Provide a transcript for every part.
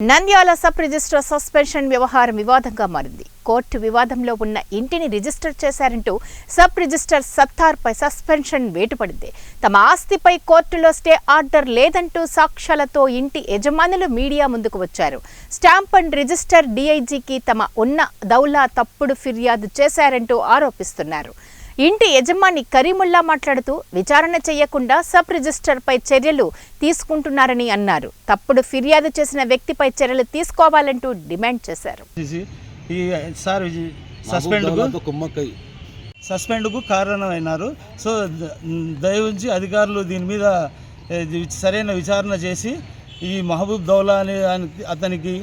Nandyal sub register suspension వ్యవహారం వివాదంగా మారింది. Court వివాదంలో ఉన్న ఇంటిని రిజిస్టర్ చేశారంటూ సబ్ రిజిస్టర్ సత్తార్పై సస్పెన్షన్ వేటుపడింది. తమ ఆస్తిపై కోర్టులో స్టే ఆర్డర్ లేదంటూ సాక్ష్యాలతో ఇంటి యజమానులు మీడియా ముందుకు వచ్చారు. స్టాంప్ అండ్ రిజిస్టర్ డీఐజీకి తమ ఉన్న దౌలా తప్పుడు ఫిర్యాదు చేశారంటూ ఆరోపిస్తున్నారు. ఇంటి యజమాని కరీముల్లా మాట్లాడుతూ విచారణ చేయకుండా సబ్ రిజిస్టర్పై చర్యలు తీసుకుంటున్నారని అన్నారు. తప్పుడు ఫిర్యాదు చేసిన వ్యక్తిపై చర్యలు తీసుకోవాలంటూ డిమాండ్ చేశారు. సస్పెండ్కు కారణమైనారు. సో దయవుంచి అధికారులు దీని మీద సరైన విచారణ చేసి ఈ మహబూబ్ దౌలా అనే అతనికి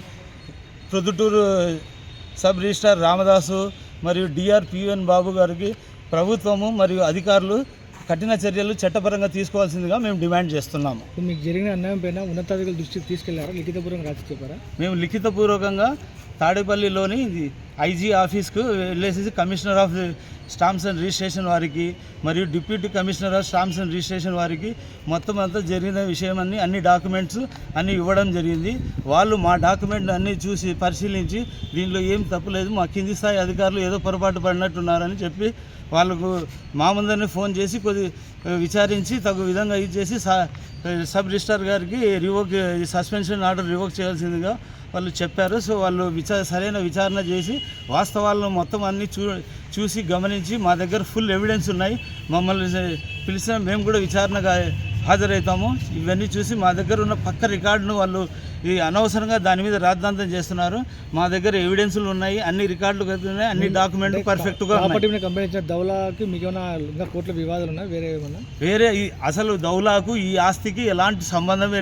ప్రొద్దుటూరు సబ్ రిజిస్ట్రార్ రామదాసు మరియు డిఆర్పిఎన్ బాబు గారికి ప్రభుత్వము మరియు అధికారులు కఠిన చర్యలు చట్టపరంగా తీసుకోవాల్సిందిగా మేము డిమాండ్ చేస్తున్నాము. మీకు జరిగిన అన్యాయం పైన ఉన్నతాధికారుల దృష్టికి తీసుకెళ్లారా? లిఖితపూర్వకంగా రాసి చెప్పారా? మేము లిఖితపూర్వకంగా తాడేపల్లిలోని ఐజీ ఆఫీస్కు వెళ్ళేసి commissioner of stamps and registration వారికి మరియు deputy commissioner of stamps and registration వారికి మొత్తం అంతా జరిగిన విషయం అన్ని డాక్యుమెంట్స్ అన్నీ ఇవ్వడం జరిగింది. వాళ్ళు మా డాక్యుమెంట్ అన్నీ చూసి పరిశీలించి దీనిలో ఏం తప్పులేదు, మా కింది స్థాయి అధికారులు ఏదో పొరపాటు పడినట్టున్నారని చెప్పి వాళ్ళకు మా ముందరనే ఫోన్ చేసి కొద్ది విచారించి తగు విధంగా ఇచ్చేసి సబ్ రిజిస్ట్రార్ గారికి సస్పెన్షన్ ఆర్డర్ రివోక్ చేయాల్సిందిగా వాళ్ళు చెప్పారు. సో వాళ్ళు సరైన విచారణ చేసి వాస్తవాలను మొత్తం అన్నీ చూసి గమనించి మా దగ్గర ఫుల్ ఎవిడెన్స్ ఉన్నాయి. మమ్మల్ని పిలిచిన మేము కూడా విచారణగా హాజరవుతాము. ఇవన్నీ చూసి మా దగ్గర ఉన్న పక్క రికార్డును వాళ్ళు అనవసరంగా దాని మీద రాద్ధాంతం చేస్తున్నారు. మా దగ్గర ఎవిడెన్సులు ఉన్నాయి, అన్ని రికార్డులు ఉన్నాయి, అన్ని డాక్యుమెంట్లు పర్ఫెక్ట్గా ఉన్నాయి. దౌలాకి మీకు ఇంకా కోర్టులో వివాదాలు ఉన్నాయి? వేరే అసలు దౌలాకు ఈ ఆస్తికి ఎలాంటి సంబంధమే